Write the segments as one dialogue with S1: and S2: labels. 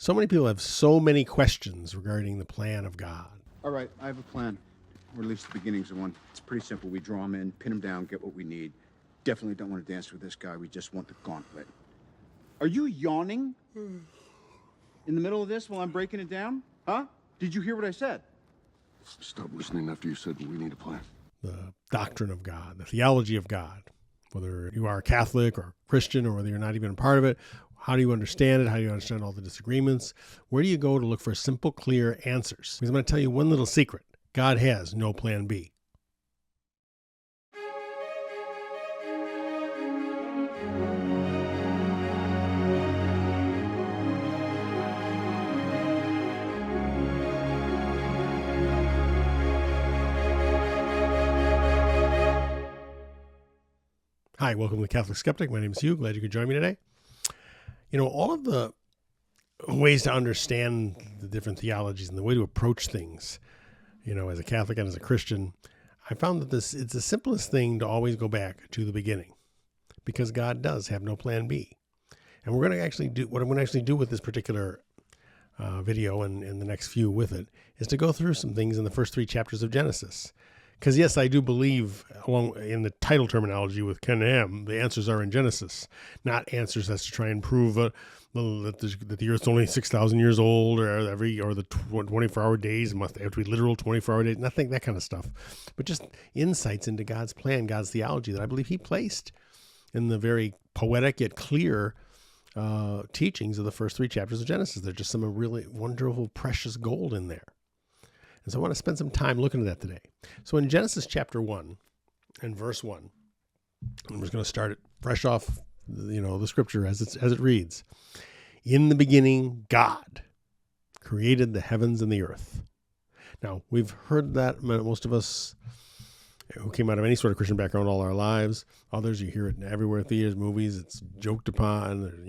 S1: So many people have so many questions regarding the plan of God.
S2: All right, I have a plan, or at least the beginnings of one. It's pretty simple. We draw them in, pin them down, get what we need. Definitely don't want to dance with this guy. We just want the gauntlet. Are you yawning in the middle of this while I'm breaking it down? Huh? Did you hear what I said?
S3: Stop listening after you said we need a plan.
S1: The doctrine of God, the theology of God, whether you are a Catholic or Christian or whether you're not even a part of it, how do you understand it? How do you understand all the disagreements? Where do you go to look for simple, clear answers? Because I'm going to tell you one little secret. God has no plan B. Hi, welcome to the Catholic Skeptic. My name is Hugh. Glad you could join me today. You know, all of the ways to understand the different theologies and the way to approach things, you know, as a Catholic and as a Christian, I found that it's the simplest thing to always go back to the beginning, because God does have no plan B. And we're going to actually do what I'm going to actually do with this particular video and the next few with it is to go through some things in the first 3 chapters of Genesis. Because yes, I do believe, along in the title terminology with Ken Ham, the answers are in Genesis, not answers as to try and prove that the Earth's only 6,000 years old, or the 24-hour days must have to be literal 24-hour days. Nothing that kind of stuff, but just insights into God's plan, God's theology that I believe He placed in the very poetic yet clear teachings of the first 3 chapters of Genesis. There's just some really wonderful, precious gold in there. And so I want to spend some time looking at that today. So in Genesis chapter 1 and verse 1, I'm just going to start it fresh off, the scripture as it reads. In the beginning, God created the heavens and the earth. Now, we've heard that, most of us who came out of any sort of Christian background all our lives. Others, you hear it everywhere, theaters, movies, it's joked upon,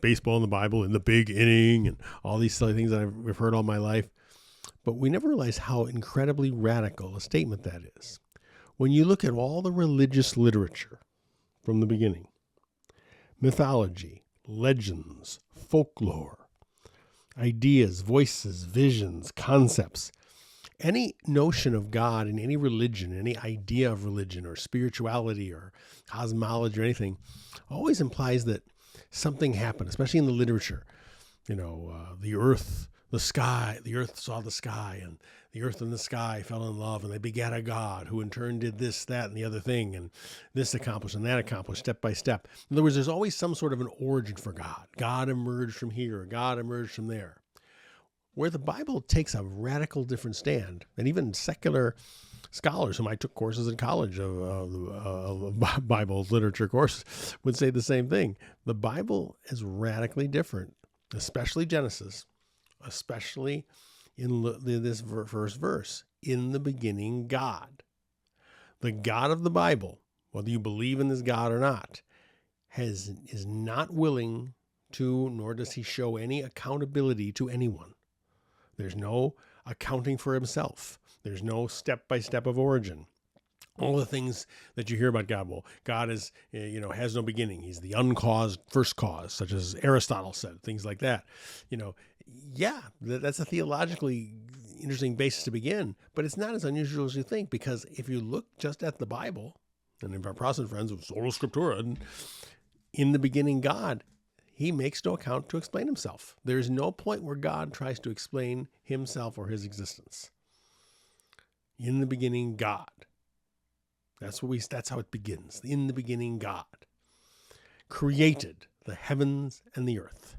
S1: baseball in the Bible, in the big inning, and all these silly things that we've heard all my life. But we never realize how incredibly radical a statement that is. When you look at all the religious literature from the beginning, mythology, legends, folklore, ideas, voices, visions, concepts, any notion of God in any religion, any idea of religion or spirituality or cosmology or anything, always implies that something happened, especially in the literature. The earth, the sky, the earth saw the sky, and the earth and the sky fell in love, and they begat a God who in turn did this, that, and the other thing, and this accomplished and that accomplished step by step. In other words, there's always some sort of an origin for God. God emerged from here, God emerged from there. Where the Bible takes a radical different stand, and even secular scholars whom I took courses in college of Bible literature courses would say the same thing. The Bible is radically different, especially Genesis, especially in this first verse. In the beginning, God. The God of the Bible, whether you believe in this God or not, is not willing to, nor does He show any accountability to anyone. There's no accounting for Himself. There's no step-by-step of origin. All the things that you hear about God, well, God is, has no beginning. He's the uncaused first cause, such as Aristotle said, things like that. That's a theologically interesting basis to begin, but it's not as unusual as you think, because if you look just at the Bible, and if our Protestant friends of Sola Scriptura, in the beginning God, He makes no account to explain Himself. There is no point where God tries to explain Himself or His existence. In the beginning, God. That's how it begins. In the beginning, God created the heavens and the earth.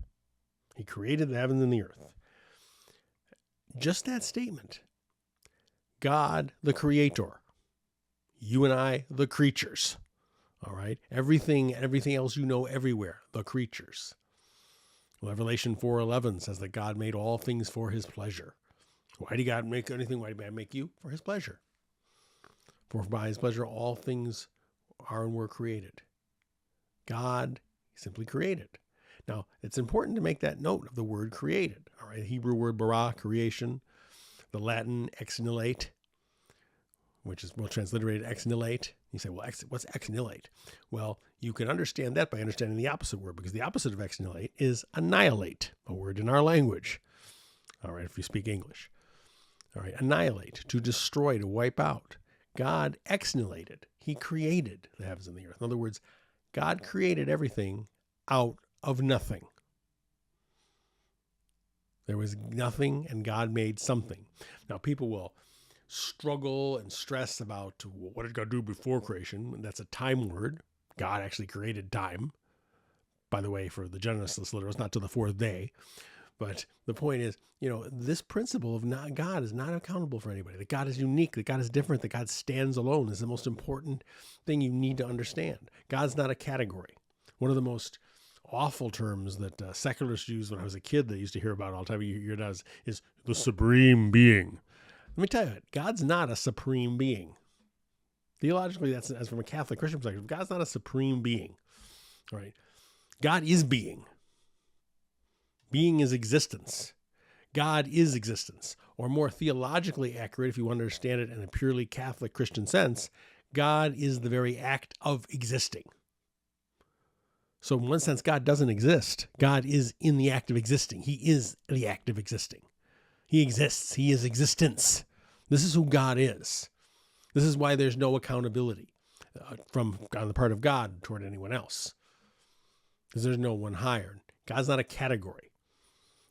S1: He created the heavens and the earth. Just that statement. God, the creator. You and I, the creatures. All right. Everything else everywhere, the creatures. Revelation 4:11 says that God made all things for His pleasure. Why did God make anything? Why did God make you? For His pleasure. For by His pleasure all things are and were created. God simply created. Now, it's important to make that note of the word created. All right. The Hebrew word bara, creation. The Latin ex nihilo, which is well transliterated ex nihilate. You say, well, what's ex nihilate? Well, you can understand that by understanding the opposite word, because the opposite of ex nihilate is annihilate, a word in our language. All right, if you speak English. All right, annihilate, to destroy, to wipe out. God ex nihilated. He created the heavens and the earth. In other words, God created everything out of nothing. There was nothing, and God made something. Now, people will struggle and stress about what did God do before creation? That's a time word. God actually created time. By the way, for the Genesis literals, not to the fourth day. But the point is, this principle of God is not accountable for anybody. That God is unique, that God is different, that God stands alone is the most important thing you need to understand. God's not a category. One of the most awful terms that secularists used when I was a kid that I used to hear about all the time, you hear it is the supreme being. Let me tell you, God's not a supreme being. Theologically, that's as from a Catholic Christian perspective, God's not a supreme being. All right? God is being. Being is existence. God is existence. Or more theologically accurate, if you understand it in a purely Catholic Christian sense, God is the very act of existing. So in one sense, God doesn't exist. God is in the act of existing. He is the act of existing. He exists. He is existence. This is who God is. This is why there's no accountability on the part of God toward anyone else. Because there's no one higher. God's not a category.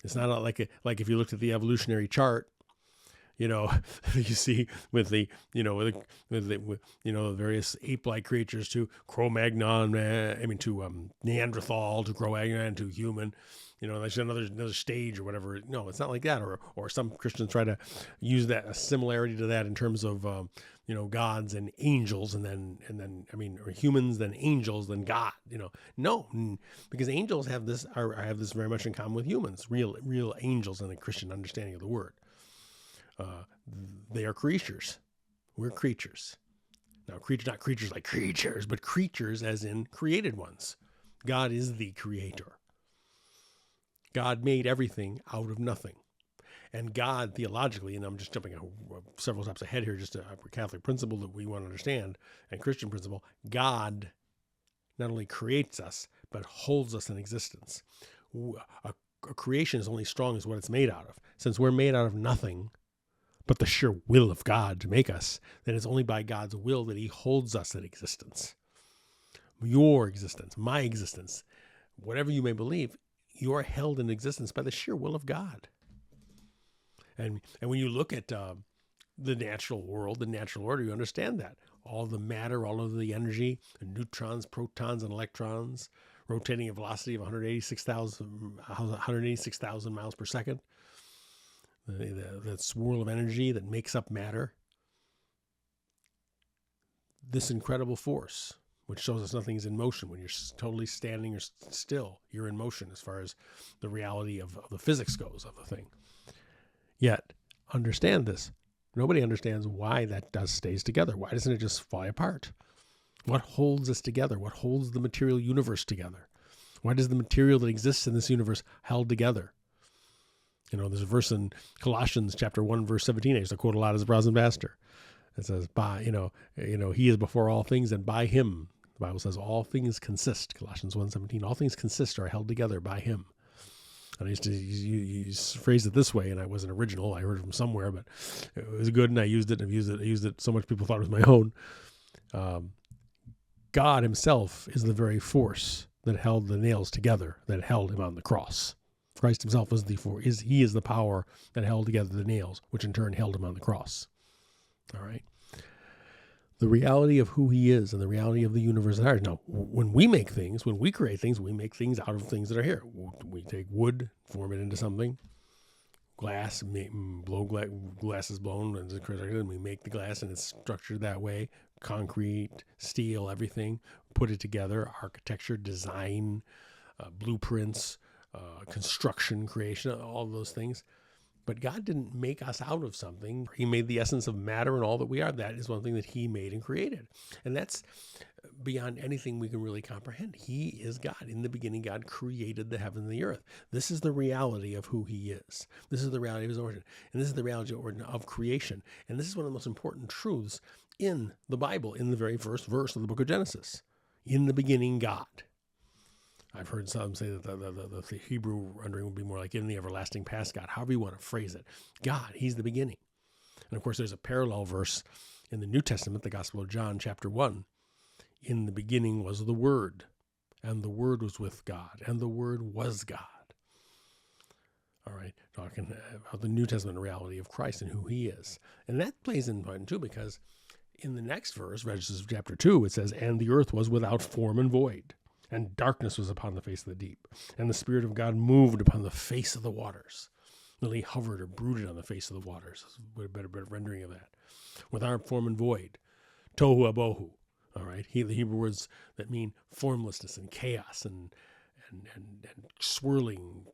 S1: It's not like if you looked at the evolutionary chart, you see with the various ape-like creatures to Cro-Magnon, to Neanderthal, to Cro-Magnon, to human, there's another stage or whatever. No, it's not like that. Or some Christians try to use that a similarity to that in terms of gods and angels, and then or humans, then angels, then God. No, because angels have this very much in common with humans. Real angels in the Christian understanding of the word. They are creatures. We're creatures. Now, not creatures like creatures, but creatures as in created ones. God is the creator. God made everything out of nothing. And God, theologically, and I'm just jumping several steps ahead here, just a Catholic principle that we want to understand, and Christian principle, God not only creates us, but holds us in existence. A creation is only strong as what it's made out of. Since we're made out of nothing, but the sheer will of God to make us, then it's only by God's will that he holds us in existence. Your existence, my existence, whatever you may believe, you're held in existence by the sheer will of God. And when you look at the natural world, the natural order, you understand that. All the matter, all of the energy, the neutrons, protons, and electrons, rotating at a velocity of 186,000 miles per second. That swirl of energy that makes up matter. This incredible force, which shows us nothing is in motion. When you're totally standing or still, you're in motion as far as the reality of the physics goes of the thing. Yet, understand this. Nobody understands why that stays together. Why doesn't it just fly apart? What holds us together? What holds the material universe together? Why does the material that exists in this universe held together? There's a verse in Colossians chapter 1, verse 17. I used to quote a lot as a Protestant pastor. It says, he is before all things, and by him, the Bible says, all things consist. Colossians 1:17, all things consist or are held together by him. And I used to use phrase it this way, and I wasn't original. I heard it from somewhere, but it was good, and I used it. I used it so much people thought it was my own. God himself is the very force that held the nails together, that held him on the cross. Christ himself is the power that held together the nails, which in turn held him on the cross. All right. The reality of who he is and the reality of the universe that are. Now, when we make things, when we create things, we make things out of things that are here. We take wood, form it into something. Glass, glass is blown, and we make the glass, and it's structured that way. Concrete, steel, everything, put it together. Architecture, design, blueprints, construction, creation, all those things. But God didn't make us out of something. He made the essence of matter and all that we are. That is one thing that he made and created. And that's beyond anything we can really comprehend. He is God. In the beginning, God created the heaven and the earth. This is the reality of who he is. This is the reality of his origin. And this is the reality of creation. And this is one of the most important truths in the Bible, in the very first verse of the book of Genesis. In the beginning, God. I've heard some say that the Hebrew rendering would be more like in the everlasting past God, however you want to phrase it. God, he's the beginning. And of course, there's a parallel verse in the New Testament, the Gospel of John, chapter 1. In the beginning was the Word, and the Word was with God, and the Word was God. All right, talking about the New Testament reality of Christ and who he is. And that plays in point too, because in the next verse, Genesis chapter 2, it says, and the earth was without form and void, and darkness was upon the face of the deep, and the Spirit of God moved upon the face of the waters. Literally hovered or brooded on the face of the waters. That's a better rendering of that. Without form and void. Tohu abohu. All right. The Hebrew words that mean formlessness and chaos and swirling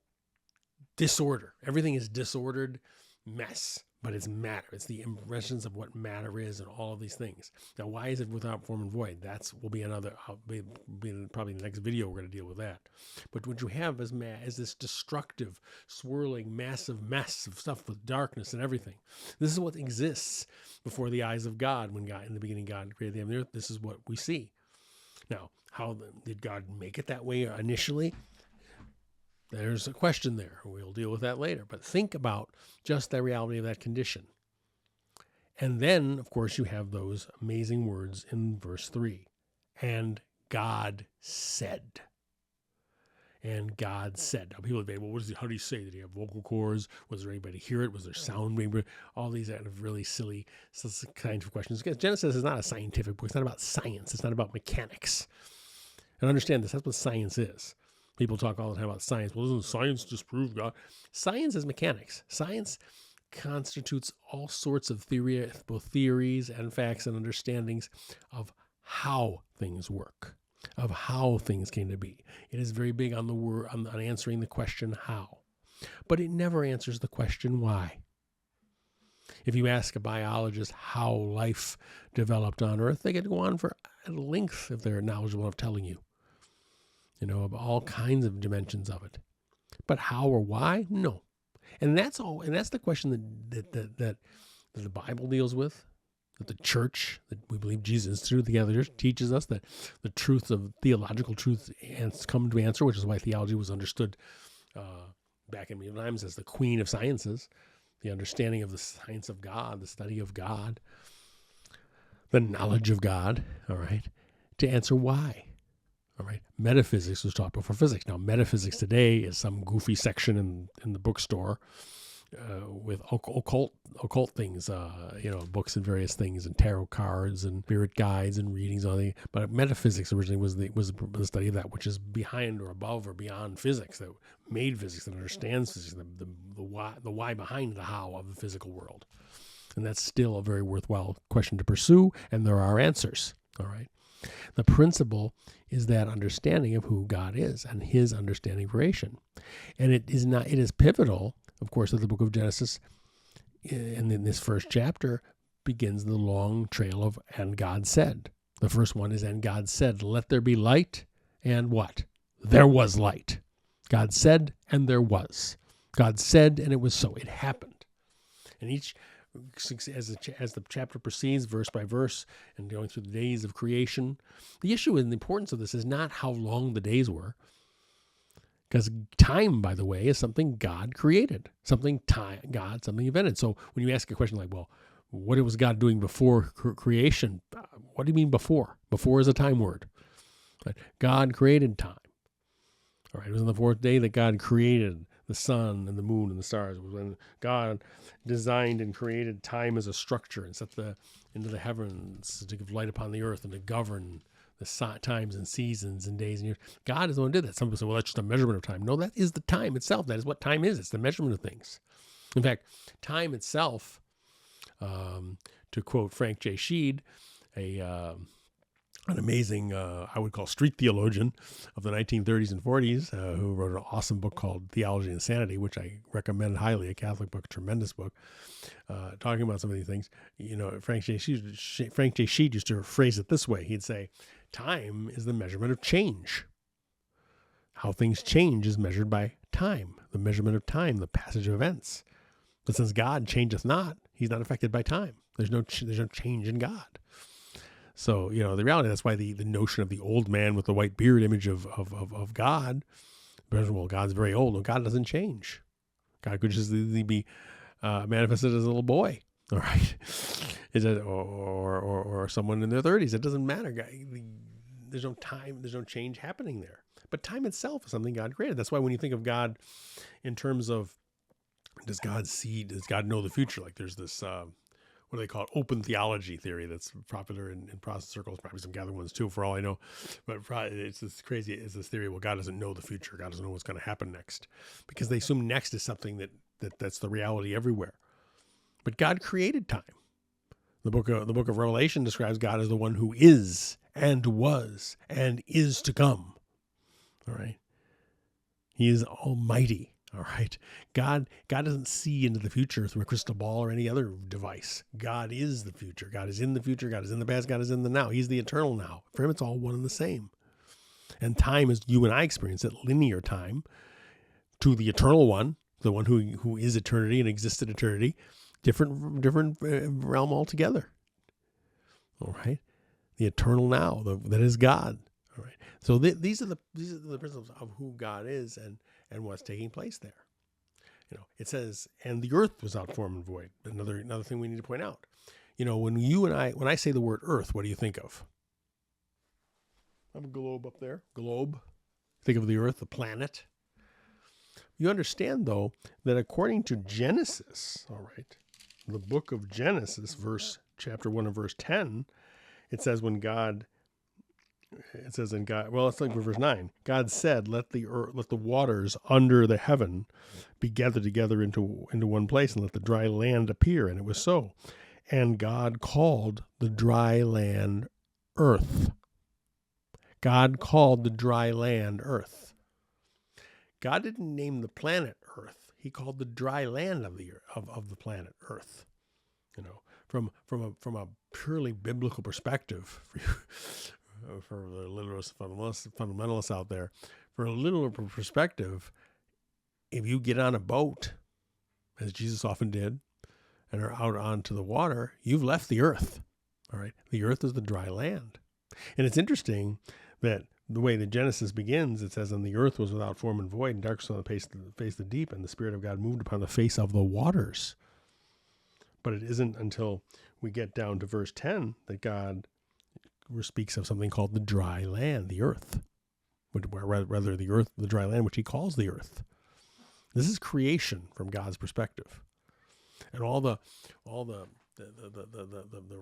S1: disorder. Everything is disordered mess, but it's matter. It's the impressions of what matter is and all of these things. Now, why is it without form and void? Will be another, probably in the next video, we're going to deal with that. But what you have is this destructive, swirling, massive mess of stuff with darkness and everything. This is what exists before the eyes of God when God, in the beginning, God created the heaven and the earth. This is what we see. Now, how did God make it that way initially? There's a question there. We'll deal with that later. But think about just the reality of that condition. And then, of course, you have those amazing words in verse 3. And God said. And God said. Now, people debate, well, how do you say? Did he have vocal cords? Was there anybody hear it? Was there sound? All these kind of really silly kinds of questions. Because Genesis is not a scientific book. It's not about science. It's not about mechanics. And understand this. That's what science is. People talk all the time about science. Well, doesn't science disprove God? Science is mechanics. Science constitutes all sorts of both theories and facts and understandings of how things work, of how things came to be. It is very big on on answering the question how, but it never answers the question why. If you ask a biologist how life developed on Earth, they could go on for at length if they're knowledgeable of telling you. Of all kinds of dimensions of it. But how or why? No. And that's all. And that's the question that the Bible deals with, that the church, that we believe Jesus through the other church teaches us, that the truth of theological truth has come to answer, which is why theology was understood back in medieval times as the queen of sciences, the understanding of the science of God, the study of God, the knowledge of God, all right, to answer why. All right. Metaphysics was taught before physics. Now, metaphysics today is some goofy section in the bookstore with occult things, books and various things, and tarot cards and spirit guides and readings. But metaphysics originally was the study of that, which is behind or above or beyond physics, that made physics, that understands physics, the why behind the how of the physical world. And that's still a very worthwhile question to pursue, and there are answers. All right. The principle is that understanding of who God is and his understanding of creation. And it is pivotal, of course, that the book of Genesis, and in this first chapter, begins the long trail of, and God said. The first one is, and God said, let there be light, and what? There was light. God said, and there was. God said, and it was so. It happened. And as the chapter proceeds, verse by verse, and going through the days of creation, the issue and the importance of this is not how long the days were, because time, by the way, is something God created, something invented. So when you ask a question like, well, what was God doing before creation? What do you mean before? Before is a time word. Right? God created time. All right, it was on the fourth day that God created the sun and the moon and the stars. It was when God designed and created time as a structure and set into the heavens to give light upon the earth and to govern the times and seasons and days and years. God is the one who did that. Some people say, well, that's just a measurement of time. No, that is the time itself. That is what time is. It's the measurement of things. In fact, time itself, to quote Frank J. Sheed, an amazing, I would call street theologian of the 1930s and 40s, who wrote an awesome book called Theology and Insanity, which I recommend highly, a Catholic book, a tremendous book, talking about some of these things. Frank J. Sheed used to phrase it this way. He'd say, time is the measurement of change. How things change is measured by time, the measurement of time, the passage of events. But since God changeth not, he's not affected by time. There's no change in God. So, the reality, that's why the notion of the old man with the white beard image of God, because, well, God's very old, and God doesn't change. God could just easily be manifested as a little boy, all right? Is it, or someone in their 30s? It doesn't matter. There's no time, there's no change happening there. But time itself is something God created. That's why when you think of God in terms of, does God know the future? Like there's this, what do they call it? Open theology theory that's popular in Protestant circles, probably some Catholic ones too, for all I know. But it's this crazy, it's this theory, well, God doesn't know the future. God doesn't know what's going to happen next, because they assume next is something that's the reality everywhere. But God created time. The book of Revelation describes God as the one who is and was and is to come. All right. He is almighty. All right. God doesn't see into the future through a crystal ball or any other device. God is the future. God is in the future. God is in the past. God is in the now. He's the eternal now. For him, it's all one and the same. And time, as you and I experience it, linear time, to the eternal one, the one who is eternity and existed eternity, different realm altogether. All right. The eternal now, that is God. All right. So these are the principles of who God is and what's taking place there. It says, and the earth was without form and void. Another thing we need to point out. When I say the word earth, what do you think of? I have a globe up there. Globe. Think of the earth, the planet. You understand, though, that according to Genesis, all right, the book of Genesis, chapter 1 and verse 10, it says let's look for verse 9. God said, let the waters under the heaven be gathered together into one place, and let the dry land appear. And it was so. And God called the dry land earth. God called the dry land earth. God didn't name the planet Earth. He called the dry land of the planet Earth. From a purely biblical perspective, for the literalist fundamentalists out there, for a literal perspective, if you get on a boat, as Jesus often did, and are out onto the water, you've left the earth. All right, the earth is the dry land, and it's interesting that the way that Genesis begins, it says, "And the earth was without form and void, and darkness on the face of the deep, and the Spirit of God moved upon the face of the waters." But it isn't until we get down to verse 10 that God speaks of something called the dry land, the earth, rather the earth, the dry land, which he calls the earth. This is creation from God's perspective, and all the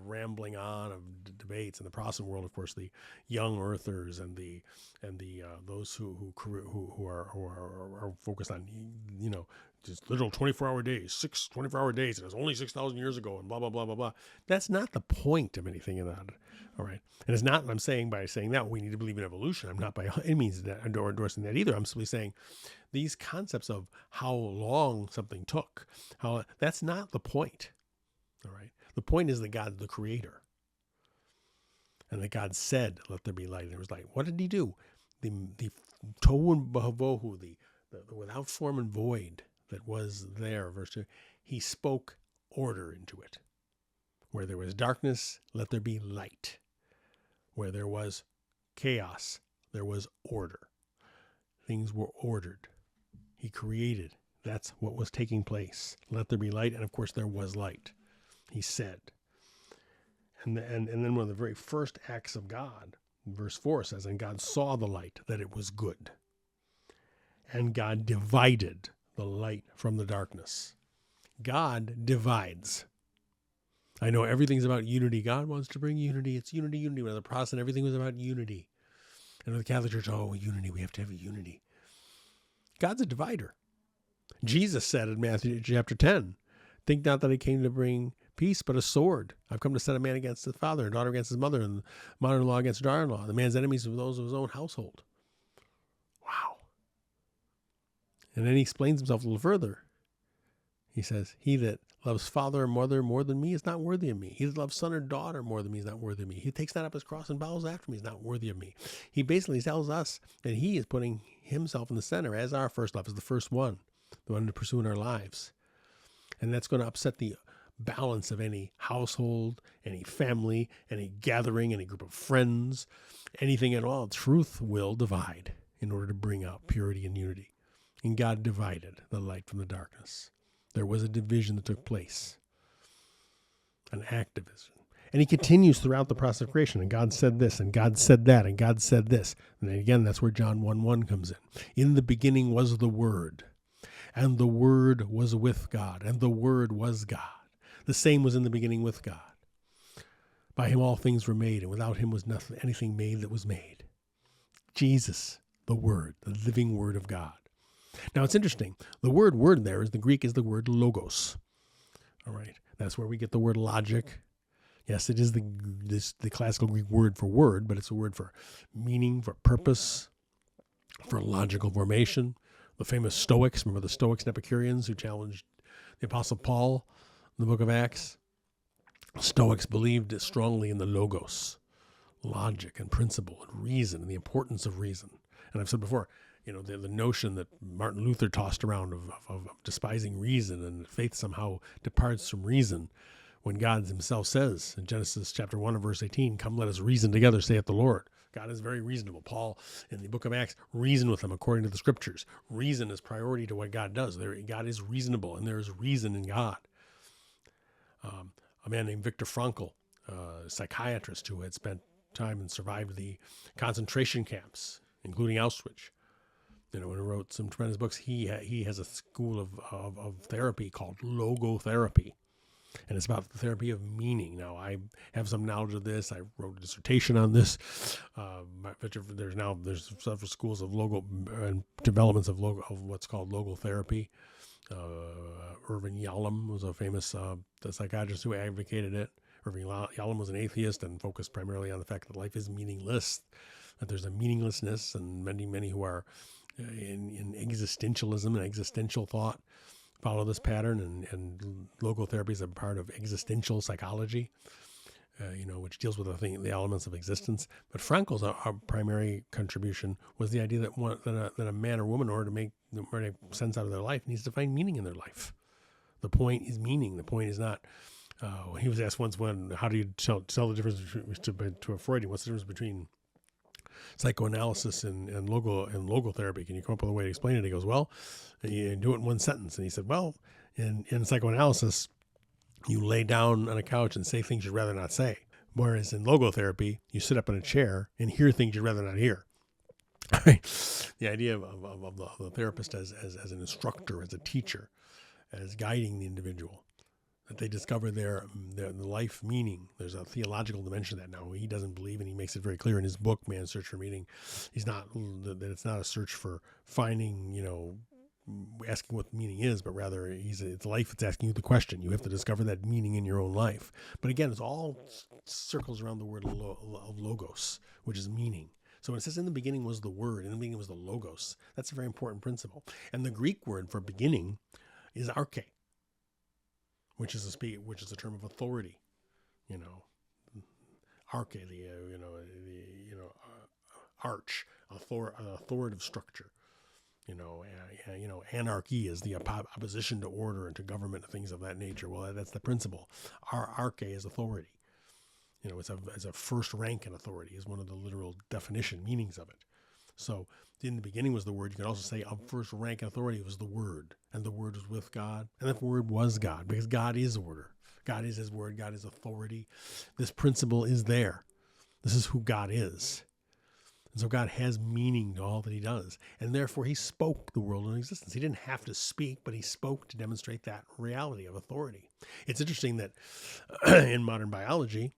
S1: rambling on of debates in the Protestant world, of course, the young earthers and those who are focused on just literal 24-hour days, 24-hour days, and it's only 6,000 years ago, and blah blah blah blah blah. That's not the point of anything in that. All right, and it's not. I'm saying by saying that we need to believe in evolution. I'm not by any means endorsing that either. I'm simply saying these concepts of how long something took, that's not the point. All right. The point is that God's the creator. And that God said, let there be light. And there was light. What did he do? The tohu and bohu, the without form and void that was there, verse 2, he spoke order into it. Where there was darkness, let there be light. Where there was chaos, there was order. Things were ordered. He created. That's what was taking place. Let there be light. And of course, there was light. He said. And then one of the very first acts of God, verse 4 says, and God saw the light, that it was good. And God divided the light from the darkness. God divides. I know everything's about unity. God wants to bring unity. It's unity, unity. When the Protestant, everything was about unity. And in the Catholic Church, unity. We have to have unity. God's a divider. Jesus said in Matthew chapter 10, think not that I came to bring peace, but a sword. I've come to set a man against his father, and daughter against his mother, and mother-in-law against daughter-in-law. The man's enemies are those of his own household. Wow. And then he explains himself a little further. He says, he that loves father or mother more than me is not worthy of me. He that loves son or daughter more than me is not worthy of me. He takes not up his cross and follows after me is not worthy of me. He basically tells us that he is putting himself in the center as our first love, as the first one, the one to pursue in our lives. And that's going to upset the balance of any household, any family, any gathering, any group of friends, anything at all. Truth will divide in order to bring out purity and unity. And God divided the light from the darkness. There was a division that took place, an activism. And he continues throughout the process of creation. And God said this, and God said that, and God said this. And then again, that's where John 1:1 comes in. In the beginning was the Word, and the Word was with God, and the Word was God. The same was in the beginning with God. By him all things were made, and without him was anything made that was made. Jesus, the Word, the living Word of God. Now it's interesting. The word there is the Greek is the word logos. All right. That's where we get the word logic. Yes, it is the classical Greek word for word, but it's a word for meaning, for purpose, for logical formation. The famous Stoics, remember the Stoics and Epicureans who challenged the Apostle Paul in the book of Acts? Stoics believed strongly in the logos, logic and principle and reason and the importance of reason. And I've said before, the notion that Martin Luther tossed around of despising reason and faith somehow departs from reason, when God himself says in Genesis chapter 1 and verse 18, come let us reason together, saith the Lord. God is very reasonable. Paul, in the book of Acts, reasoned with them according to the scriptures. Reason is priority to what God does. God is reasonable, and there is reason in God. A man named Viktor Frankl, a psychiatrist who had spent time and survived the concentration camps, including Auschwitz, and wrote some tremendous books. He has a school of therapy called logotherapy. And it's about the therapy of meaning. Now, I have some knowledge of this. I wrote a dissertation on this. There's several schools of logo and developments of what's called logotherapy. Irvin Yalom was a famous psychiatrist who advocated it. Irvin Yalom was an atheist and focused primarily on the fact that life is meaningless, that there's a meaninglessness, and many who are in existentialism and existential thought follow this pattern, and logotherapy is a part of existential psychology, which deals with the elements of existence. But Frankl's our primary contribution was the idea that a man or woman, in order to make sense out of their life, needs to find meaning in their life. The point is meaning. The point is not. He was asked once, how do you tell the difference to a Freudian? What's the difference between psychoanalysis and logotherapy? Can you come up with a way to explain it? He goes, well, you do it in one sentence. And he said, well, in psychoanalysis, you lay down on a couch and say things you'd rather not say. Whereas in logotherapy, you sit up in a chair and hear things you'd rather not hear. The idea of the therapist as an instructor, as a teacher, as guiding the individual, that they discover their life meaning. There's a theological dimension to that now. He doesn't believe, and he makes it very clear in his book, Man's Search for Meaning. That it's not a search for finding, asking what meaning is, but rather it's life that's asking you the question. You have to discover that meaning in your own life. But again, it's all circles around the word of logos, which is meaning. So when it says in the beginning was the word, in the beginning was the logos, that's a very important principle. And the Greek word for beginning is arche, which is a term of authority, arche, arch, authoritative structure, anarchy is the opposition to order and to government and things of that nature. Well, that's the principle. Arche is authority. It's a first rank in authority is one of the literal definition meanings of it. So in the beginning was the word. You can also say of first rank in authority was the word, and the word was with God, and the word was God, because God is order. God is his word. God is authority. This principle is there. This is who God is. And so God has meaning to all that he does. And therefore he spoke the world into existence. He didn't have to speak, but he spoke to demonstrate that reality of authority. It's interesting that in modern biology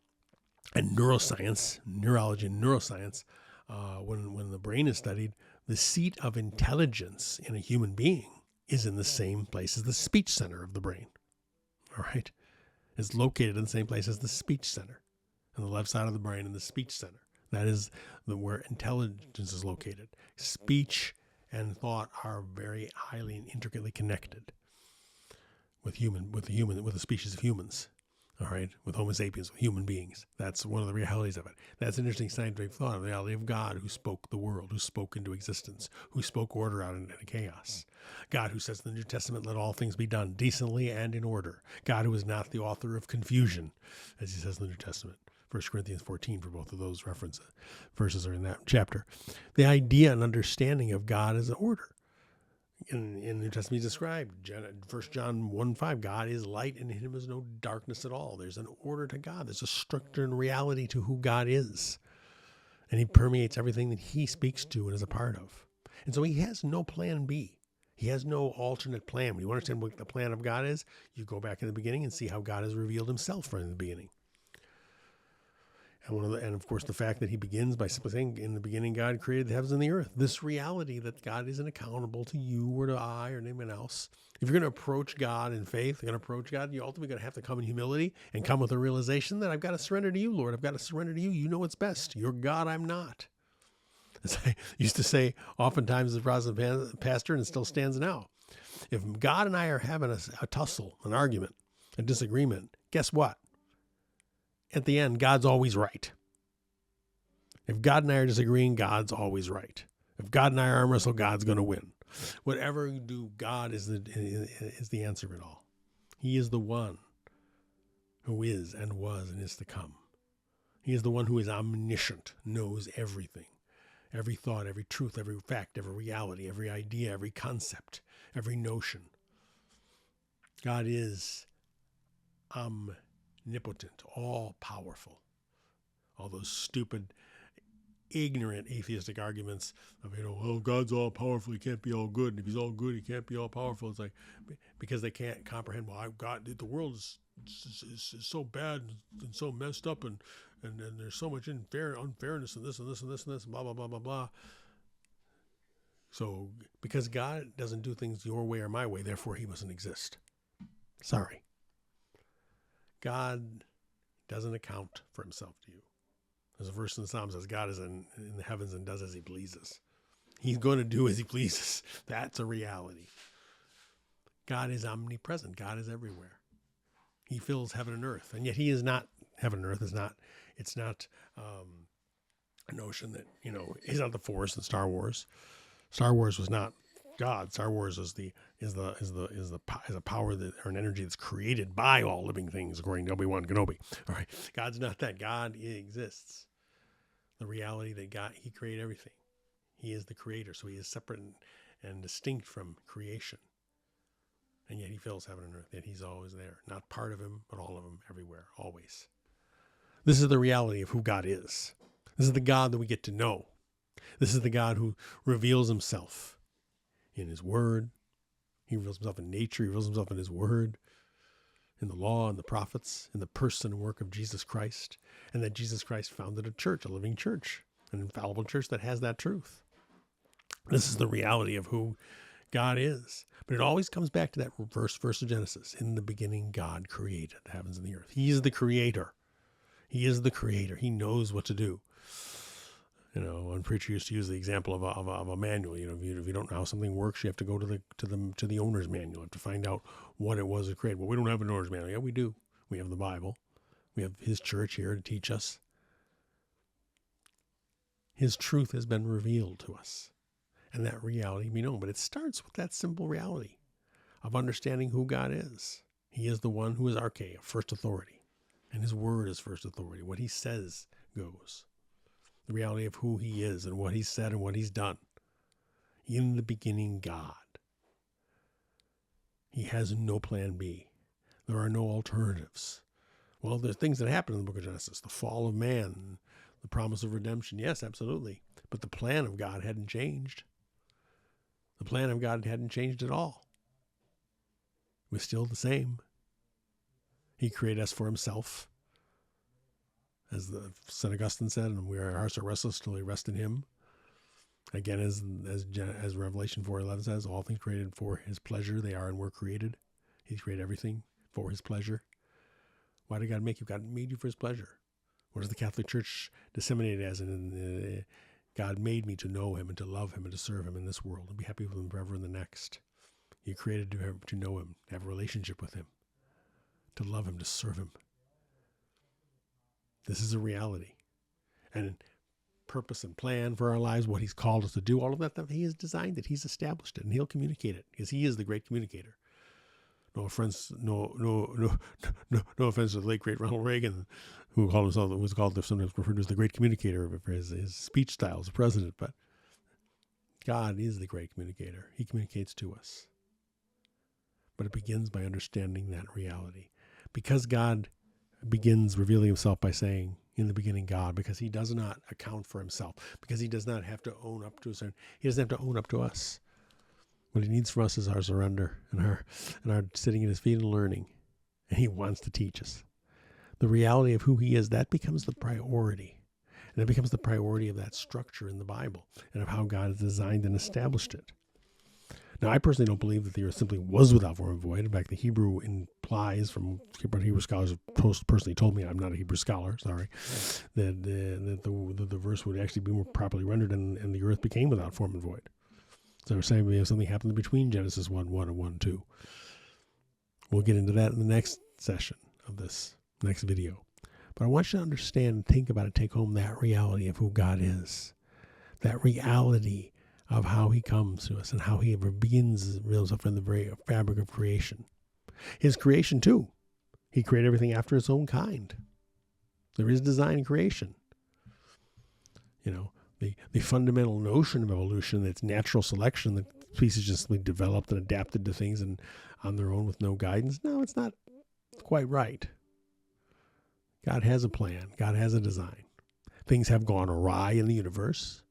S1: and neuroscience, neurology and neuroscience, when the brain is studied, the seat of intelligence in a human being is in the same place as the speech center of the brain. All right? It's located in the same place as the speech center, on the left side of the brain in the speech center. That is where intelligence is located. Speech and thought are very highly and intricately connected with the species of humans. all right, with Homo sapiens, with human beings. That's one of the realities of it. That's an interesting scientific thought of the reality of God who spoke the world, who spoke into existence, who spoke order out into chaos. God who says in the New Testament, let all things be done decently and in order. God who is not the author of confusion, as he says in the New Testament. 1 Corinthians 14 for both of those verses are in that chapter. The idea and understanding of God as an order. In the New Testament, he's described, 1 John 1:5, God is light and in him is no darkness at all. There's an order to God. There's a structure and reality to who God is. And he permeates everything that he speaks to and is a part of. And so he has no plan B. He has no alternate plan. When you understand what the plan of God is, you go back in the beginning and see how God has revealed himself from the beginning. And of course, the fact that he begins by simply saying, in the beginning, God created the heavens and the earth. This reality that God isn't accountable to you or to I or anyone else. If you're going to approach God in faith, you're going to approach God, you're ultimately going to have to come in humility and come with a realization that I've got to surrender to you, Lord. I've got to surrender to you. You know what's best. You're God, I'm not. As I used to say oftentimes as a Protestant pastor, and it still stands now. If God and I are having a tussle, an argument, a disagreement, guess what? At the end, God's always right. If God and I are disagreeing, God's always right. If God and I arm wrestle, God's going to win. Whatever you do, God is the answer of it all. He is the one who is and was and is to come. He is the one who is omniscient, knows everything. Every thought, every truth, every fact, every reality, every idea, every concept, every notion. God is omnipotent, all-powerful. All those stupid, ignorant atheistic arguments of, well, God's all-powerful, he can't be all good, and if he's all good, he can't be all-powerful. It's like, because they can't comprehend, well, God, the world is so bad and so messed up, and there's so much unfairness and this and this and this and this, and blah, blah, blah, blah, blah. So, because God doesn't do things your way or my way, therefore he mustn't exist. Sorry. God doesn't account for himself to you. There's a verse in the Psalms that says God is in the heavens and does as he pleases. He's going to do as he pleases. That's a reality. God is omnipresent. God is everywhere. He fills heaven and earth. And yet he is not, heaven and earth is not, it's not a notion that, he's not the Force in Star Wars. Star Wars was not God. Star Wars is a power that, or an energy that's created by all living things, according to Obi-Wan Kenobi. All right, God's not that. God exists. The reality that God, he created everything. He is the creator, so he is separate and distinct from creation. And yet he fills heaven and earth. Yet he's always there, not part of him, but all of him, everywhere, always. This is the reality of who God is. This is the God that we get to know. This is the God who reveals himself in his word. He reveals himself in nature. He reveals himself in his word, in the law and the prophets, in the person and work of Jesus Christ. And that Jesus Christ founded a church, a living church, an infallible church that has that truth. This is the reality of who God is. But it always comes back to that verse of Genesis. In the beginning, God created the heavens and the earth. He is the creator. He is the creator. He knows what to do. One preacher used to use the example of a manual. If you don't know how something works, you have to go to the owner's manual. You have to find out what it was that created. Well, we don't have an owner's manual. Yeah, we do. We have the Bible. We have his church here to teach us. His truth has been revealed to us, and that reality we know. But it starts with that simple reality of understanding who God is. He is the one who is arche, first authority, and his word is first authority. What he says goes. The reality of who he is and what he's said and what he's done. In the beginning, God. He has no plan B. There are no alternatives. Well, there's things that happen in the book of Genesis. The fall of man, the promise of redemption. Yes, absolutely. But the plan of God hadn't changed. The plan of God hadn't changed at all. It was still the same. He created us for himself. As the St. Augustine said, and our hearts are restless till we rest in him. Again, as Revelation 4:11 says, all things created for his pleasure, they are and were created. He created everything for his pleasure. Why did God make you? God made you for his pleasure. What does the Catholic Church disseminate it as? God made me to know him and to love him and to serve him in this world and be happy with him forever in the next. You created to know him, to have a relationship with him, to love him, to serve him. This is a reality. And purpose and plan for our lives, what he's called us to do, all of that stuff, he has designed it. He's established it, and he'll communicate it because he is the great communicator. No offense, no offense to the late great Ronald Reagan, who was called sometimes referred to as the great communicator for his speech style as a president. But God is the great communicator. He communicates to us. But it begins by understanding that reality. Because God begins revealing himself by saying, in the beginning, God, because he does not account for himself, because he does not have to own up to us. He doesn't have to own up to us. What he needs from us is our surrender and our sitting at his feet and learning. And he wants to teach us. The reality of who he is, that becomes the priority. And it becomes the priority of that structure in the Bible and of how God has designed and established it. Now, I personally don't believe that the earth simply was without form and void. In fact, the Hebrew implies, from what Hebrew scholars have personally told me, I'm not a Hebrew scholar, sorry, that the verse would actually be more properly rendered, and the earth became without form and void. So we're saying we have something happened between Genesis 1:1 and 1:2. We'll get into that in the next session of this next video. But I want you to understand, think about it, take home that reality of who God is. That reality of how he comes to us and how he begins to reveal himself in the very fabric of creation. His creation, too. He created everything after his own kind. There is design in creation. You know, the fundamental notion of evolution, that's natural selection, that species just developed and adapted to things and on their own with no guidance. No, it's not quite right. God has a plan. God has a design. Things have gone awry in the universe.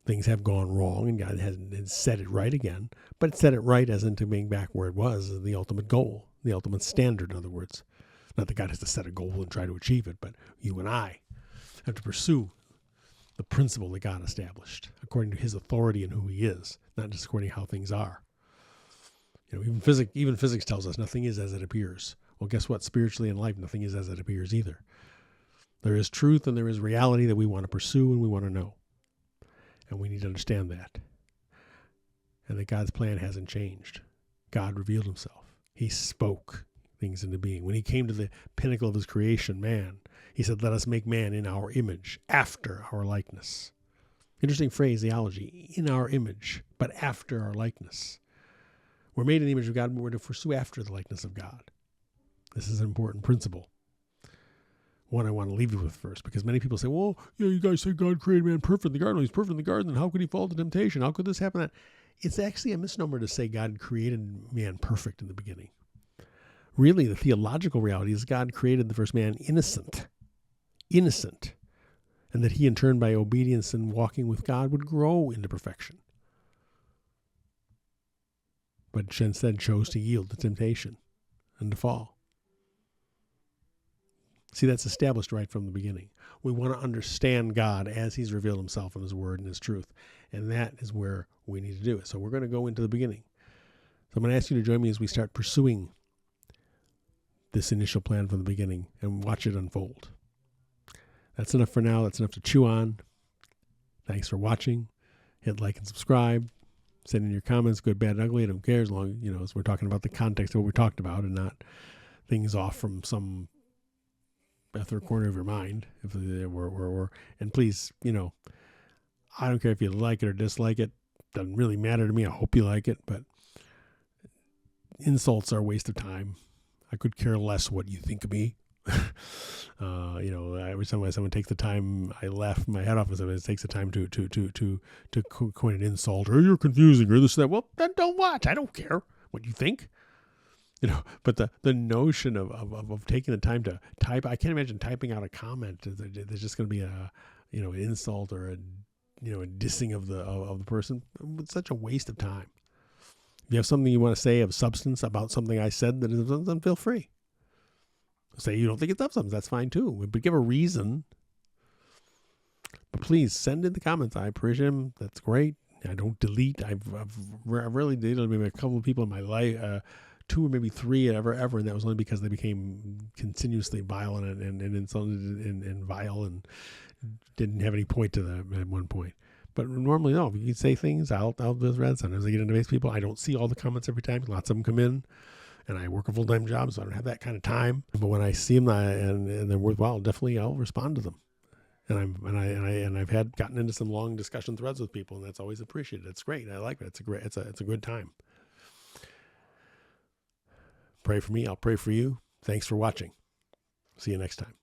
S1: Things have gone wrong, and God has set it right again. But it set it right as into being back where it was, the ultimate goal, the ultimate standard, in other words. Not that God has to set a goal and try to achieve it, but you and I have to pursue the principle that God established, according to his authority and who he is, not just according to how things are. You know, even physics tells us nothing is as it appears. Well, guess what? Spiritually in life, nothing is as it appears either. There is truth and there is reality that we want to pursue and we want to know. And we need to understand that. And that God's plan hasn't changed. God revealed himself. He spoke things into being. When he came to the pinnacle of his creation, man, he said, let us make man in our image, after our likeness. Interesting phraseology, in our image, but after our likeness. We're made in the image of God, but we're to pursue after the likeness of God. This is an important principle. One I want to leave you with first, because many people say, well, yeah, you guys say God created man perfect in the garden. He's perfect in the garden. Then how could he fall to temptation? How could this happen? It's actually a misnomer to say God created man perfect in the beginning. Really, the theological reality is God created the first man innocent, and that he in turn, by obedience and walking with God, would grow into perfection. But instead chose to yield to temptation and to fall. See, that's established right from the beginning. We want to understand God as he's revealed himself in his word and his truth. And that is where we need to do it. So we're going to go into the beginning. So I'm going to ask you to join me as we start pursuing this initial plan from the beginning and watch it unfold. That's enough for now. That's enough to chew on. Thanks for watching. Hit like and subscribe. Send in your comments, good, bad, ugly. I don't care, as long as we're talking about the context of what we talked about and not things off from some third corner of your mind. If and please, I don't care if you like it or dislike it. Doesn't really matter to me. I hope you like it, but insults are a waste of time. I could care less what you think of me. Every time someone takes the time, I laugh my head off when someone takes the time to coin an insult, or you're confusing, or this, that. Well, then don't watch. I don't care what you think. But the notion of taking the time to type, I can't imagine typing out a comment. There's just going to be an insult or a dissing of the person. It's such a waste of time. If you have something you want to say of substance about something I said, then feel free. Say you don't think it's of substance, that's fine too. But give a reason. But please send in the comments. I appreciate them. That's great. I don't delete. I've really deleted maybe a couple of people in my life. 2 or maybe 3 ever, and that was only because they became continuously violent and insulted and vile and didn't have any point to them at one point. But normally, no, if you say things, I'll just read. Sometimes I get into base people. I don't see all the comments every time. Lots of them come in, and I work a full-time job, so I don't have that kind of time. But when I see them and they're worthwhile, definitely I'll respond to them. And I've gotten into some long discussion threads with people, and that's always appreciated. It's great. I like it. It's a good time. Pray for me. I'll pray for you. Thanks for watching. See you next time.